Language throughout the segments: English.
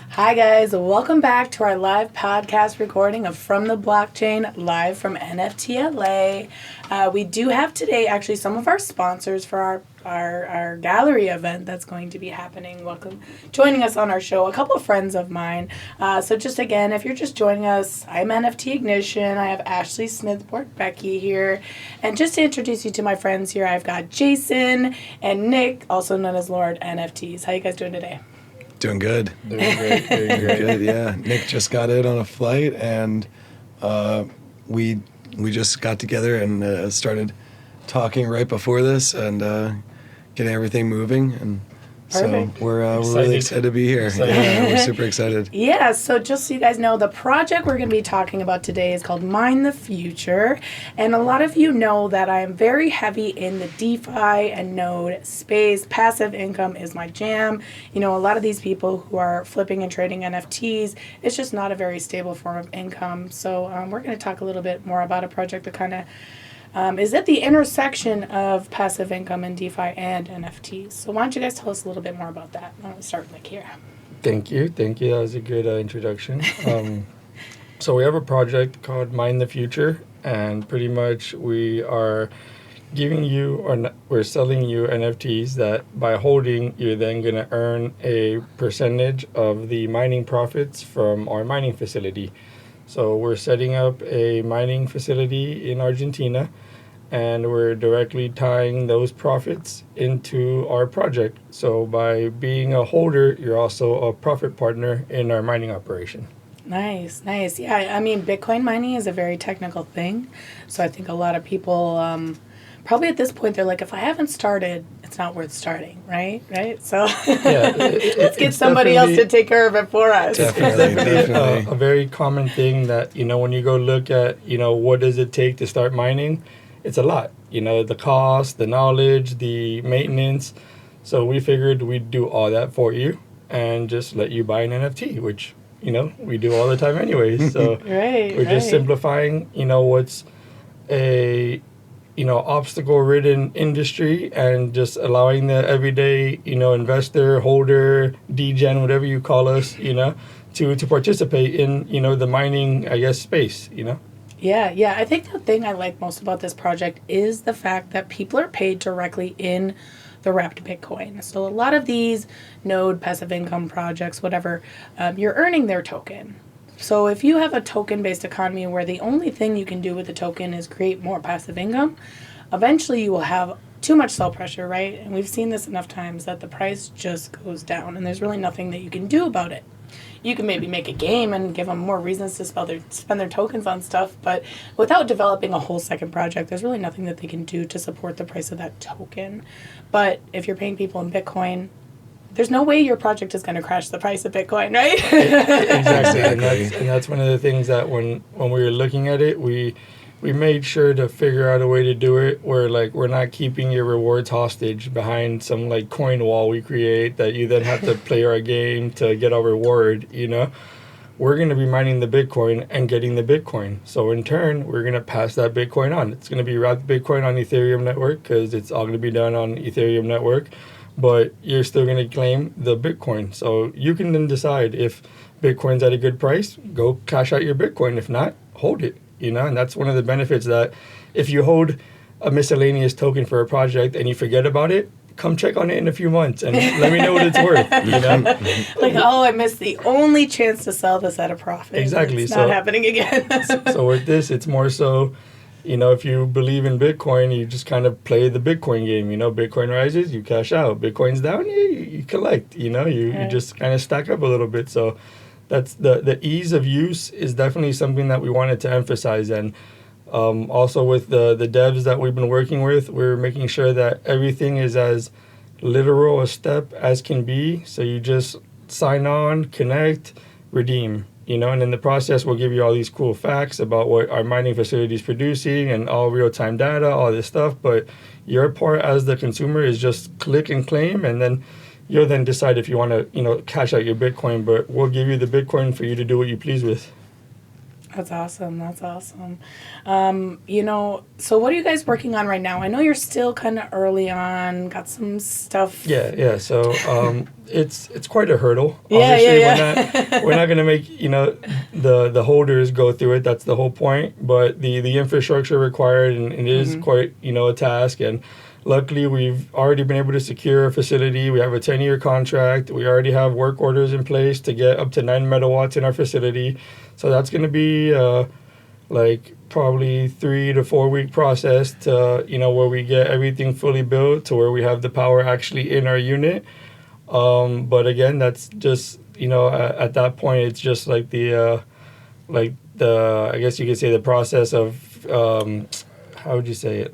Hi guys, welcome back to our live podcast recording of From the Blockchain, live from NFT LA. We do have today actually some of our sponsors for our gallery event that's going to be happening. Welcome, joining us on our show, a couple of friends of mine. So just again, if you're just joining us, I'm NFTIgnition. I have Ashley Becky here. And just to introduce you to my friends here, I've got Jason and Nick, also known as Lord NFTs. How you guys doing today? Doing good. Doing great. Doing Good, yeah. Nick just got in on a flight, and we just got together and started talking right before this and getting everything moving. And Perfect. so we're really excited to be here. Yeah, we're super excited. Yeah, so just so you guys know, the project we're going to be talking about today is called Mine the Future. And a lot of you know that I am very heavy in the DeFi and node space. Passive income is my jam. You know, a lot of these people who are flipping and trading NFTs, it's just not a very stable form of income. So we're going to talk a little bit more about a project that kind of is at the intersection of passive income and DeFi and NFTs. So why don't you guys tell us a little bit more about that? Why don't we start with here? Thank you. That was a good introduction. So we have a project called Mine the Future, and pretty much we are giving you, or we're selling you NFTs that by holding, you're then going to earn a percentage of the mining profits from our mining facility. So we're setting up a mining facility in Argentina, and we're directly tying those profits into our project. So by being a holder, you're also a profit partner in our mining operation. Nice. Yeah, I mean, Bitcoin mining is a very technical thing. So I think a lot of people, probably at this point, they're like, if I haven't started, it's not worth starting, right? So Yeah, let's get somebody else to take care of it for us. Definitely. A very common thing that, when you go look at, what does it take to start mining, it's a lot. The cost, the knowledge, the maintenance. So we figured we'd do all that for you and just let you buy an NFT, which, we do all the time anyways. So we're just simplifying, what's a obstacle-ridden industry, and just allowing the everyday, investor, holder, degen, whatever you call us, to participate in, the mining, space, Yeah. I think the thing I like most about this project is the fact that people are paid directly in the wrapped Bitcoin. So a lot of these node passive income projects, whatever, you're earning their token. So if you have a token-based economy where the only thing you can do with the token is create more passive income, eventually you will have too much sell pressure, right? And we've seen this enough times that the price just goes down and there's really nothing that you can do about it. You can maybe make a game and give them more reasons to spend their tokens on stuff, but without developing a whole second project, there's really nothing that they can do to support the price of that token. But if you're paying people in Bitcoin, there's no way your project is going to crash the price of Bitcoin, right? Exactly. And that's one of the things that when we were looking at it, we made sure to figure out a way to do it where we're not keeping your rewards hostage behind some coin wall we create that you then have to play our game to get our reward. We're going to be mining the Bitcoin and getting the Bitcoin. So in turn, we're going to pass that Bitcoin on. It's going to be wrapped Bitcoin on Ethereum network because it's all going to be done on Ethereum network. But you're still going to claim the Bitcoin. So you can then decide if Bitcoin's at a good price, go cash out your Bitcoin. If not, hold it. And that's one of the benefits, that if you hold a miscellaneous token for a project and you forget about it, come check on it in a few months and let me know what it's worth. I missed the only chance to sell this at a profit. Exactly. It's not happening again. So with this, it's more so, if you believe in Bitcoin, you just kind of play the Bitcoin game. Bitcoin rises, you cash out. Bitcoin's down, you collect. You just kind of stack up a little bit. So that's the ease of use is definitely something that we wanted to emphasize. And also with the devs that we've been working with, we're making sure that everything is as literal a step as can be. So you just sign on, connect, redeem. And in the process, we'll give you all these cool facts about what our mining facility is producing and all real-time data, all this stuff. But your part as the consumer is just click and claim, and then you'll then decide if you want to, cash out your Bitcoin. But we'll give you the Bitcoin for you to do what you please with. That's awesome. That's awesome. So what are you guys working on right now? I know you're still kind of early on, got some stuff. Yeah. So it's quite a hurdle. Yeah, Obviously, we're not going to make the holders go through it. That's the whole point. But the infrastructure required, and it is quite a task. And luckily, we've already been able to secure a facility. We have a 10-year contract. We already have work orders in place to get up to 9 megawatts in our facility. So that's going to be probably 3 to 4 week process to where we get everything fully built to where we have the power actually in our unit. But again, that's just at that point it's just like the I guess you could say the process of how would you say it?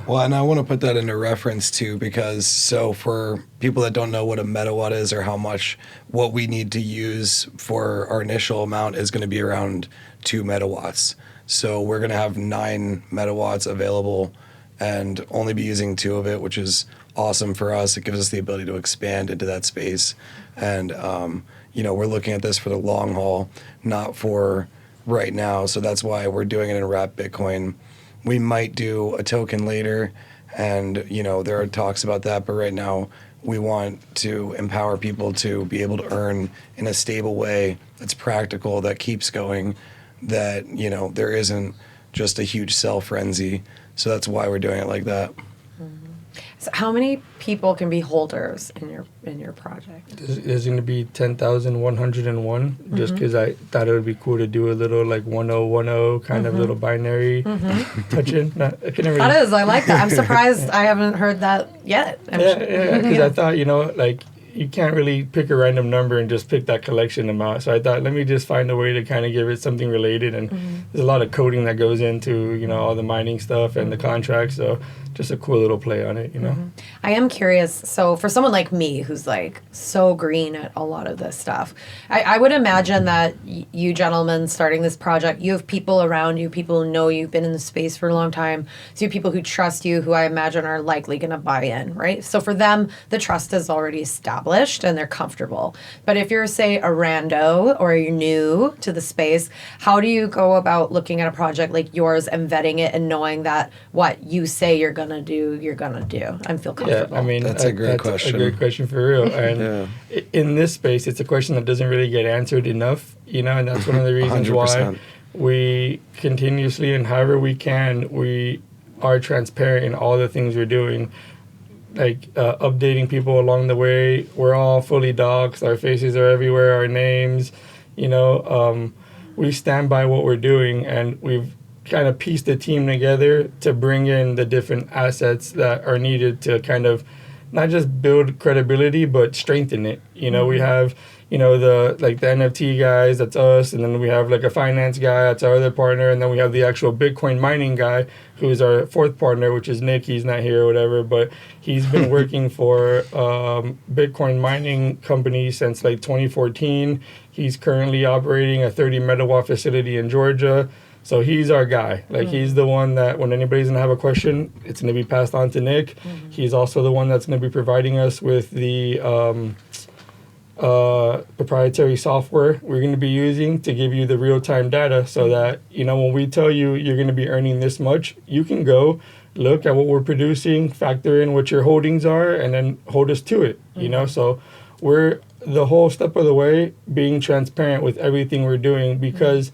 Well, and I want to put that into reference too, because so for people that don't know what a megawatt is or how much, what we need to use for our initial amount is going to be around 2 megawatts. So we're going to have 9 megawatts available and only be using 2 of it, which is awesome for us. It gives us the ability to expand into that space. And, we're looking at this for the long haul, not for right now. So that's why we're doing it in wrapped Bitcoin. We might do a token later, and there are talks about that, but right now we want to empower people to be able to earn in a stable way that's practical, that keeps going, that there isn't just a huge sell frenzy. So that's why we're doing it like that. So how many people can be holders in your project? There's going to be 10,101 just because I thought it would be cool to do a little 1010 kind of little binary touch-in. That is, I like that. I'm surprised I haven't heard that yet. Because I thought, you can't really pick a random number and just pick that collection amount. So I thought, let me just find a way to kind of give it something related. And there's a lot of coding that goes into, all the mining stuff and the contracts. So just a cool little play on it, I am curious. So for someone like me who's so green at a lot of this stuff, I would imagine that you gentlemen starting this project, you have people around you, people who know you've been in the space for a long time. So you have people who trust you, who I imagine are likely going to buy in, right? So for them, the trust is already established and they're comfortable. But if you're, say, a rando or you're new to the space, how do you go about looking at a project like yours and vetting it and knowing that what you say you're going to do, you're going to do and feel comfortable? Yeah, I mean, that's a great question. A great question for real. And in this space, it's a question that doesn't really get answered enough, and that's one of the reasons 100%. why we continuously and however we can, we are transparent in all the things we're doing. Updating people along the way. We're all fully doxxed. Our faces are everywhere. Our names, we stand by what we're doing, and we've kind of pieced the team together to bring in the different assets that are needed to kind of not just build credibility but strengthen it. We have the NFT guys, that's us, and then we have a finance guy, that's our other partner, and then we have the actual Bitcoin mining guy who's our 4th partner, which is Nick. He's not here or whatever, but he's been working for Bitcoin mining company since 2014. He's currently operating a 30 megawatt facility in Georgia. So he's our guy. He's the one that when anybody's going to have a question, it's going to be passed on to Nick. He's also the one that's going to be providing us with the proprietary software we're going to be using to give you the real-time data so that, when we tell you you're going to be earning this much, you can go look at what we're producing, factor in what your holdings are, and then hold us to it, So we're the whole step of the way being transparent with everything we're doing because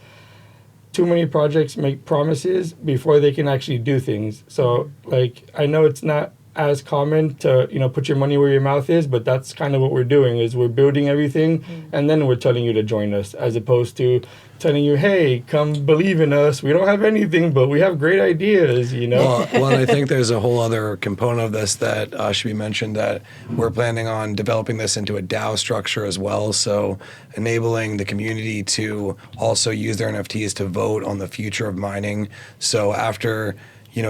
too many projects make promises before they can actually do things. So, I know it's not as common to, put your money where your mouth is, but that's kind of what we're doing is we're building everything and then we're telling you to join us as opposed to telling you, hey, come believe in us. We don't have anything, but we have great ideas, Well, I think there's a whole other component of this that should be mentioned, that we're planning on developing this into a DAO structure as well. So enabling the community to also use their NFTs to vote on the future of mining. So after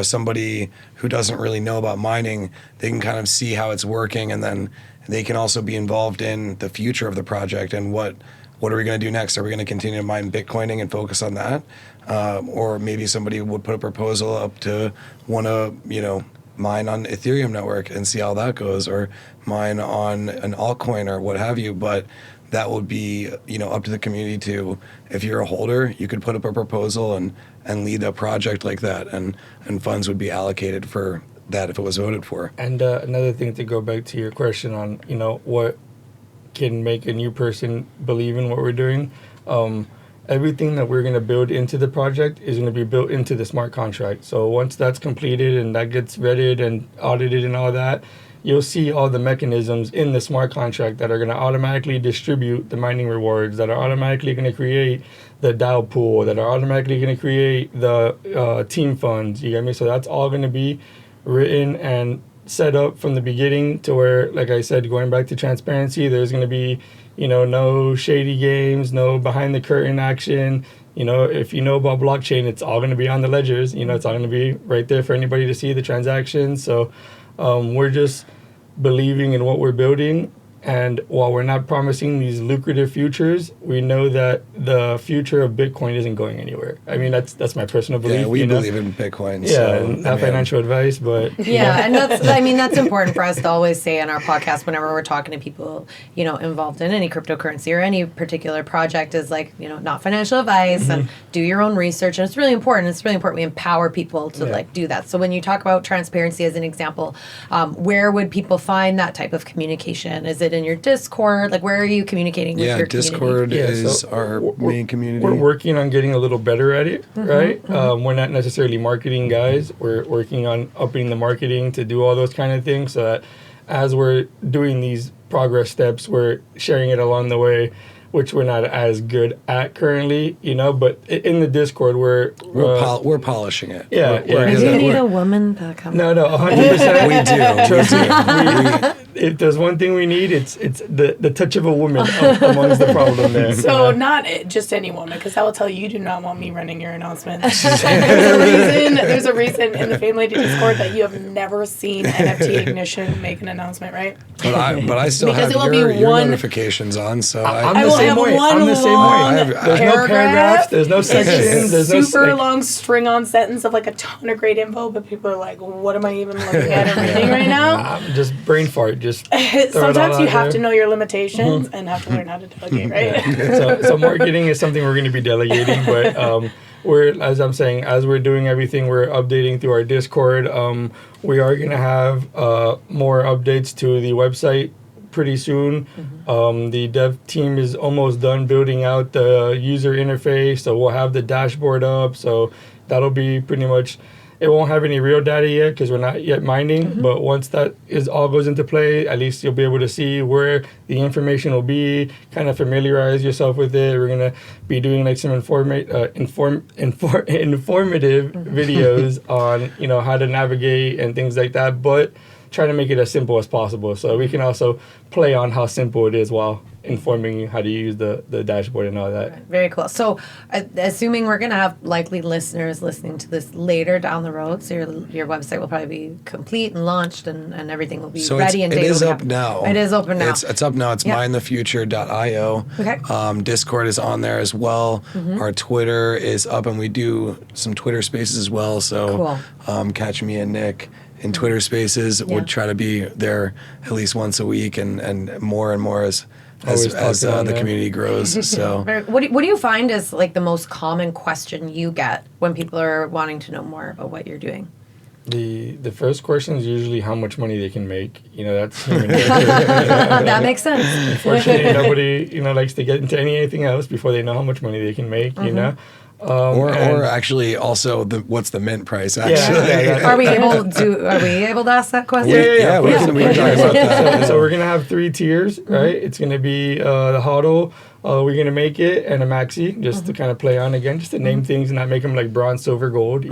somebody who doesn't really know about mining, they can kind of see how it's working, and then they can also be involved in the future of the project and what are we going to do next? Are we going to continue to mine Bitcoining and focus on that? Or maybe somebody would put a proposal up to want to, mine on Ethereum network and see how that goes, or mine on an altcoin or what have you. But that will be, up to the community to, if you're a holder, you could put up a proposal and lead a project like that, and funds would be allocated for that if it was voted for. And another thing, to go back to your question on, what can make a new person believe in what we're doing, everything that we're going to build into the project is going to be built into the smart contract. So once that's completed and that gets vetted and audited and all that, you'll see all the mechanisms in the smart contract that are going to automatically distribute the mining rewards, that are automatically going to create the DAO pool, that are automatically going to create the team funds. You get me? So that's all going to be written and set up from the beginning, to where, like I said, going back to transparency, there's going to be, no shady games, no behind the curtain action. If you know about blockchain, it's all going to be on the ledgers. It's all going to be right there for anybody to see the transactions. So we're just believing in what we're building. And while we're not promising these lucrative futures, we know that the future of Bitcoin isn't going anywhere. I mean, that's my personal belief. Yeah, we believe in Bitcoin. Yeah, so, not financial advice, but yeah, and that's important for us to always say in our podcast whenever we're talking to people, involved in any cryptocurrency or any particular project, is like, not financial advice, and do your own research. And it's really important. It's really important we empower people to do that. So when you talk about transparency as an example, where would people find that type of communication? Is it in your Discord? Like, where are you communicating with your Discord community? is our main community. We're working on getting a little better at it, right? We're not necessarily marketing guys. We're working on upping the marketing to do all those kind of things, so that as we're doing these progress steps, we're sharing it along the way, which we're not as good at currently, but in the Discord, we're polishing it. Yeah, Do you need a woman to come? No, 100%. We do. Trust me. If there's one thing we need, it's the touch of a woman amongst the problem there. So not just any woman, because I will tell you do not want me running your announcement. There's a reason in the Family Discord that you have never seen NFTIgnition make an announcement, right? But I still Because have it will be your one- notifications on, so I'm the will same have way. one I'm the same long way. There's no paragraphs. There's no sections. There's no super long string-on sentence of like a ton of great info, but people are like, what am I even looking at and reading right now? Just brain fart. Just Sometimes you have there. to know your limitations and have to learn how to delegate, right? So marketing is something we're going to be delegating, but we're, as I'm saying, as we're doing everything, we're updating through our Discord. We are going to have more updates to the website pretty soon. The dev team is almost done building out the user interface, so we'll have the dashboard up. So that'll be pretty much. It won't have any real data yet because we're not yet mining, but once that all goes into play, at least you'll be able to see where the information will be, kind of familiarize yourself with it. We're going to be doing like some informative videos on, how to navigate and things like that, but try to make it as simple as possible. So we can also play on how simple it is while informing you how to use the dashboard and all that. Very cool. So, assuming we're going to have likely listeners listening to this later down the road, so your website will probably be complete and launched, and everything will be ready. And it is up now. It is open now. It's up now. It's mindthefuture.io. Okay. Discord is on there as well. Our Twitter is up, and we do some Twitter Spaces as well. So, catch me and Nick in Twitter Spaces. Would try to be there at least once a week, and more as the community grows. So What do you find is like the most common question you get when people are wanting to know more about what you're doing? The first question is usually how much money they can make. That's human nature. That makes sense. Unfortunately, nobody likes to get into anything else before they know how much money they can make. or actually also what's the mint price actually. Are we able to ask that question? Yeah, we can talk about that. So we're gonna have 3 tiers, right? It's gonna be the hodl. We're gonna make it, and a maxi, just to kind of play on again, just to name things and not make them like bronze, silver, gold.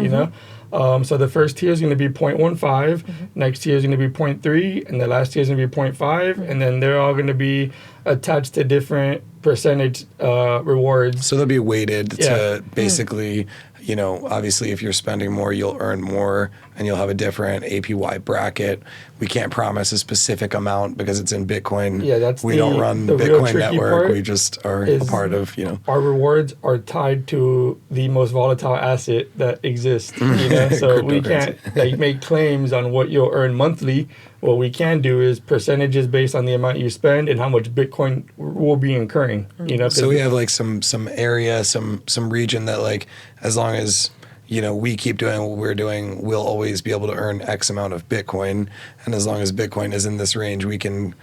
So the first tier is going to be 0.15, next tier is going to be 0.3, and the last tier is going to be 0.5, and then they're all going to be attached to different percentage rewards. So they'll be weighted to basically you know, obviously if you're spending more, you'll earn more and you'll have a different APY bracket. We can't promise a specific amount because it's in Bitcoin. Yeah, that's we don't run the real Bitcoin tricky network. part We just are a part of, you know. Our rewards are tied to the most volatile asset that exists. You know, so we can't like make claims on what you'll earn monthly. What we can do is percentages based on the amount you spend and how much Bitcoin will be incurring. You know, so we have like some area, some region that like as long as you know we keep doing what we're doing, we'll always be able to earn X amount of Bitcoin, and as long as Bitcoin is in this range, we can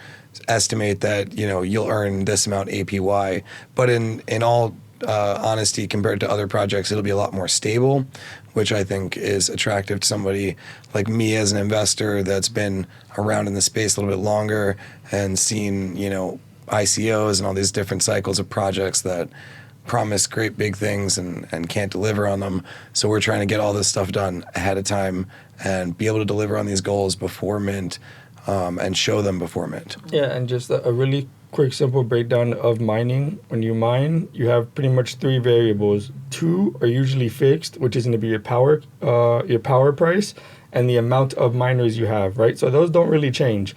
estimate that you know you'll earn this amount APY. But in all honesty, compared to other projects, it'll be a lot more stable, which I think is attractive to somebody like me as an investor that's been around in the space a little bit longer and seen, you know, ICOs and all these different cycles of projects that promise great big things and can't deliver on them. So we're trying to get all this stuff done ahead of time and be able to deliver on these goals before mint and show them before mint. Yeah, and just a really quick, simple breakdown of mining. When you mine, you have pretty much 3 variables. 2 are usually fixed, which is going to be your power price and the amount of miners you have, right? So those don't really change.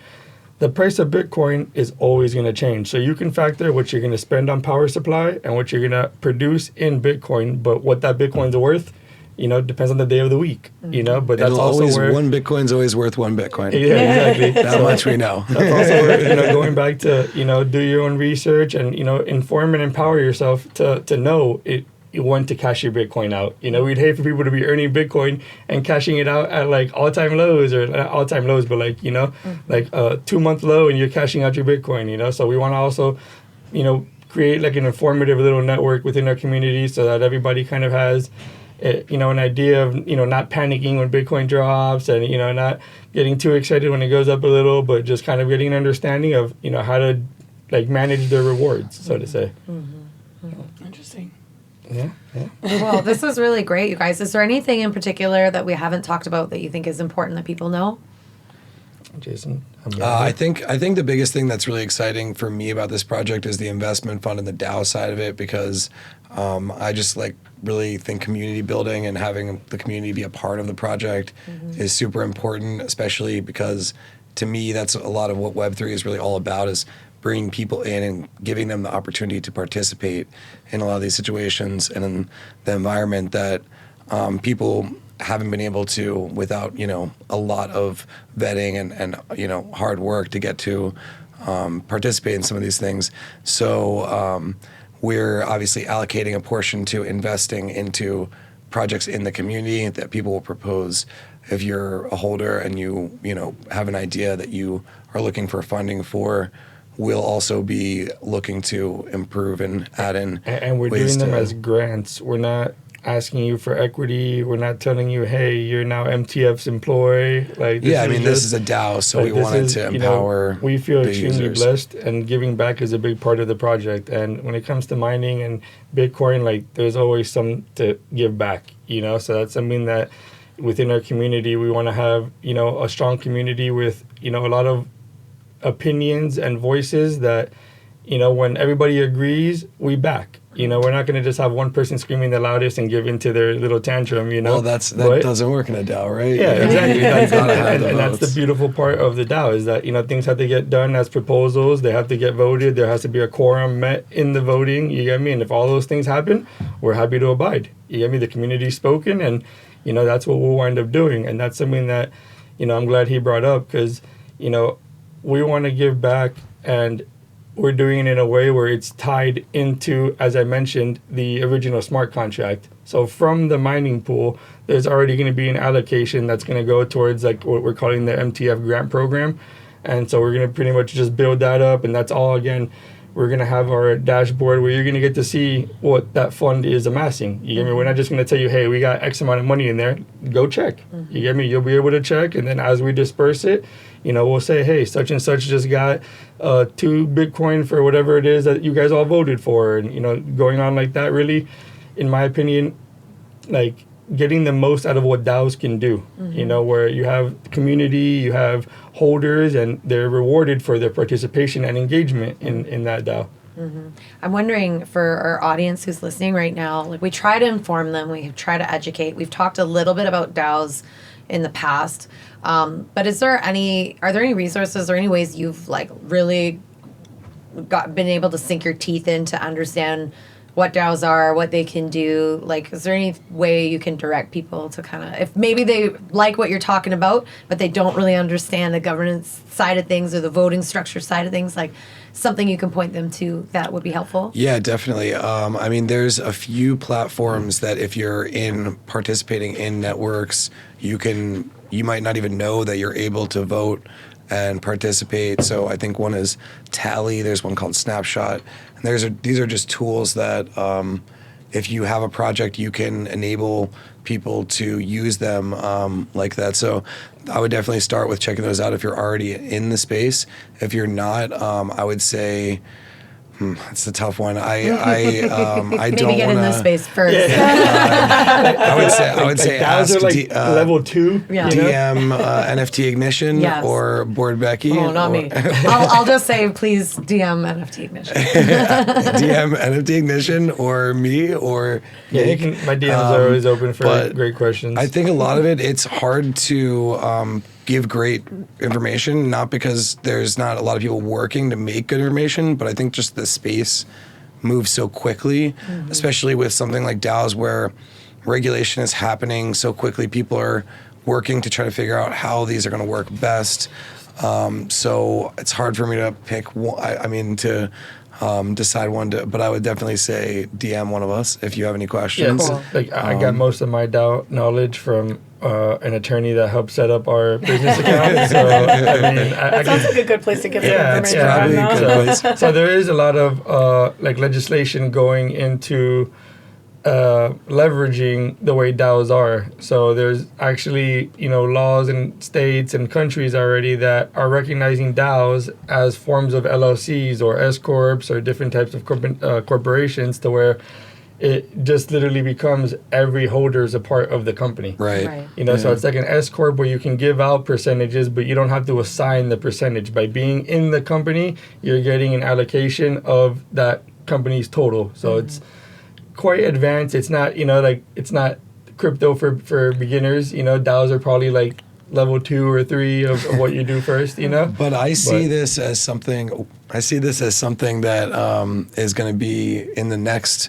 The price of Bitcoin is always going to change. So you can factor what you're going to spend on power supply and what you're going to produce in Bitcoin, but what that Bitcoin's worth, you know, depends on the day of the week, you know, but that's It'll also always, where... one Bitcoin's always worth one Bitcoin. Yeah, exactly. That much we know. That's also where, you know, going back to, you know, do your own research and, you know, inform and empower yourself to know when to cash your Bitcoin out. You know, we'd hate for people to be earning Bitcoin and cashing it out at like all-time lows, or not all-time lows, but like, you know, like a 2-month low and you're cashing out your Bitcoin, you know? So we want to also, you know, create like an informative little network within our community so that everybody kind of has, you know, an idea of, you know, not panicking when Bitcoin drops and, you know, not getting too excited when it goes up a little, but just kind of getting an understanding of, you know, how to like manage their rewards, so to say. Interesting. Yeah. Well, this was really great, you guys. Is there anything in particular that we haven't talked about that you think is important that people know? Jason? I think the biggest thing that's really exciting for me about this project is the investment fund and the DAO side of it, because I just like really think community building and having the community be a part of the project is super important, especially because to me that's a lot of what Web3 is really all about, is bringing people in and giving them the opportunity to participate in a lot of these situations and in the environment that people haven't been able to without, you know, a lot of vetting and you know, hard work to get to participate in some of these things. So we're obviously allocating a portion to investing into projects in the community that people will propose. If you're a holder and you know, have an idea that you are looking for funding for, we'll also be looking to improve and add in. And we're doing them as grants. We're not asking you for equity. We're not telling you, hey, you're now MTF's employee. Like, this this is a DAO, so like, we wanted to empower. You know, we feel extremely users. blessed, and giving back is a big part of the project. And when it comes to mining and Bitcoin, like, there's always some to give back, you know? So that's something that within our community, we want to have, you know, a strong community with, you know, a lot of opinions and voices that, you know, when everybody agrees, we back. You know, we're not going to just have one person screaming the loudest and give into their little tantrum, you know. Well, that doesn't work in a DAO, right? Yeah, exactly. And that's the votes. beautiful part of the DAO, is that, you know, things have to get done as proposals. They have to get voted. There has to be a quorum met in the voting. You get me? And if all those things happen, we're happy to abide. You get me? The community's spoken, and, you know, that's what we'll wind up doing. And that's something that, you know, I'm glad he brought up, because, you know, we want to give back, and we're doing it in a way where it's tied into, as I mentioned, the original smart contract. So from the mining pool, there's already going to be an allocation that's going to go towards like what we're calling the MTF grant program. And so we're going to pretty much just build that up. And that's all, again, we're going to have our dashboard where you're going to get to see what that fund is amassing. You get me? We're not just going to tell you, hey, we got X amount of money in there. Go check. You get me? You'll be able to check. And then as we disperse it, you know, we'll say, hey, such and such just got 2 Bitcoin for whatever it is that you guys all voted for. And, you know, going on like that, really, in my opinion, like getting the most out of what DAOs can do, you know, where you have community, you have holders, and they're rewarded for their participation and engagement in that DAO. I'm wondering for our audience who's listening right now, like we try to inform them, we try to educate. We've talked a little bit about DAOs in the past, but are there any resources or any ways you've like really been able to sink your teeth in to understand what DAOs are, what they can do? Like, is there any way you can direct people to kind of, if maybe they like what you're talking about, but they don't really understand the governance side of things or the voting structure side of things, like something you can point them to that would be helpful? Yeah, definitely. I mean, there's a few platforms that if you're participating in networks, you might not even know that you're able to vote and participate. So I think one is Tally. There's one called Snapshot. And these are just tools that if you have a project, you can enable people to use them like that. So I would definitely start with checking those out if you're already in the space. If you're not, I would say, it's a tough one. I don't Maybe get in this space first. I would say DAOs ask are like level 2. Yeah. DM NFTIgnition Yes. or Board Becky. Oh, not me. I'll just say, please DM NFTIgnition. DM NFTIgnition or me or Yeah, Nick. my DMs are always open for but great questions. I think a lot of it's hard to give great information, not because there's not a lot of people working to make good information, but I think just the space moves so quickly, especially with something like DAOs where regulation is happening so quickly. People are working to try to figure out how these are going to work best. So it's hard for me to pick one, decide one but I would definitely say DM one of us if you have any questions. Cool. Like I got most of my DAO knowledge from an attorney that helped set up our business account. So I mean, That sounds like a good place to get some it's information probably from a now. good place. so there is a lot of like legislation going into leveraging the way DAOs are. So there's actually laws in states and countries already that are recognizing DAOs as forms of LLCs or S corps or different types of corporations, to where it just literally becomes every holder is a part of the company. Right. So it's like an S corp where you can give out percentages, but you don't have to assign the percentage. By being in the company, you're getting an allocation of that company's total. So it's quite advanced. It's not, it's not crypto for beginners. DAOs are probably like level 2 or 3 of what you do first, But I see this as something that is going to be in the next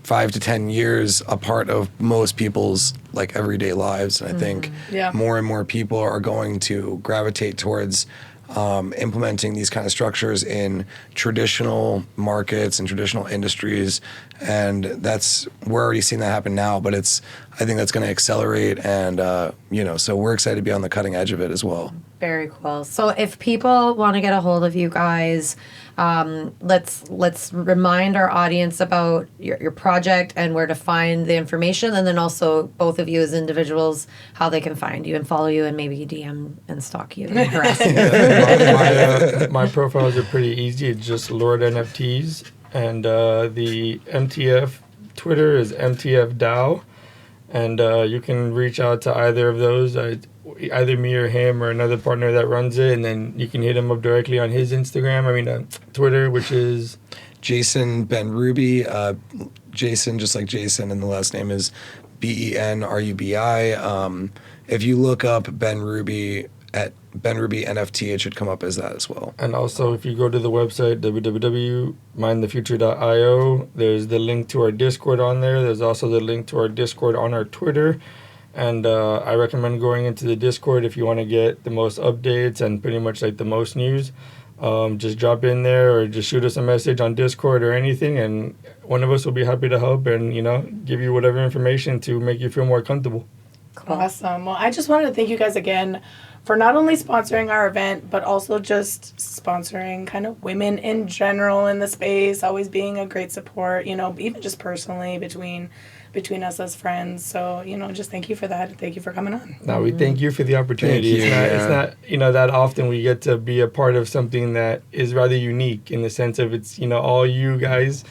5 to 10 years a part of most people's like everyday lives. And I think more and more people are going to gravitate towards implementing these kind of structures in traditional markets and traditional industries, and we're already seeing that happen now. But I think that's going to accelerate, and so we're excited to be on the cutting edge of it as well. Very cool. So if people want to get a hold of you guys, let's remind our audience about your project and where to find the information, and then also both of you as individuals, how they can find you and follow you and maybe DM and stalk you and harass you. My profiles are pretty easy. It's just Lord NFTs, and the MTF Twitter is MTF DAO, and you can reach out to either of those. Either me or him or another partner that runs it, and then you can hit him up directly on his Instagram. Twitter, which is Jason Benrubi. Jason, just like Jason, and the last name is BenRubi. If you look up Benrubi at Benrubi NFT, it should come up as that as well. And also, if you go to the website www.mindthefuture.io, there's the link to our Discord on there. There's also the link to our Discord on our Twitter. And I recommend going into the Discord if you want to get the most updates and pretty much like the most news. Just drop in there or just shoot us a message on Discord or anything, and one of us will be happy to help and, give you whatever information to make you feel more comfortable. Cool. Awesome. Well, I just wanted to thank you guys again for not only sponsoring our event, but also just sponsoring kind of women in general in the space, always being a great support, even just personally between us as friends. So, just thank you for that. Thank you for coming on. No, we thank you for the opportunity. It's not that often we get to be a part of something that is rather unique in the sense of it's, all you guys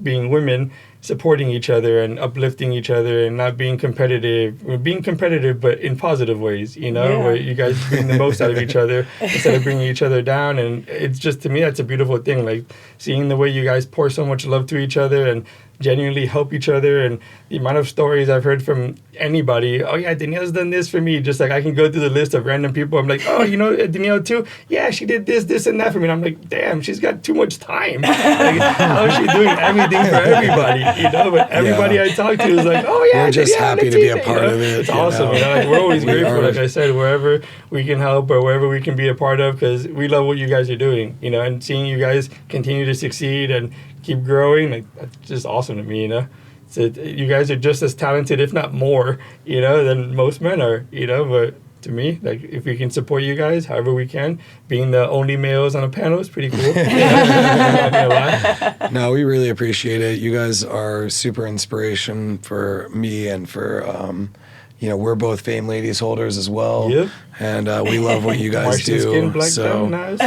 being women, supporting each other and uplifting each other and not being competitive, but in positive ways, where you guys bring the most out of each other instead of bringing each other down. And it's just, to me, that's a beautiful thing, like seeing the way you guys pour so much love to each other and genuinely help each other. And the amount of stories I've heard from anybody, oh yeah, Danielle's done this for me. Just like I can go through the list of random people. I'm like, oh, Danielle too? Yeah, she did this and that for me. And I'm like, damn, she's got too much time. Like, how is she doing everything for everybody? But everybody I talk to is like, oh yeah, we're just happy to be a part of it. It's awesome. Like, we're always grateful, like I said, wherever we can help or wherever we can be a part of, because we love what you guys are doing, and seeing you guys continue to succeed and keep growing, like that's just awesome to me, So you guys are just as talented, if not more, than most men are, but to me, like if we can support you guys however we can, being the only males on a panel is pretty cool. Not gonna lie. No, we really appreciate it. You guys are super inspiration for me and for we're both Fame Ladies holders as well. Yep. And we love what you guys Martian do. skin, black so nice.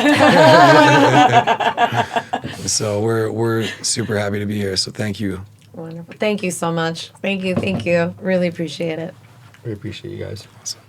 so we're super happy to be here. So thank you. Wonderful. Thank you so much. Thank you. Really appreciate it. We appreciate you guys. Awesome.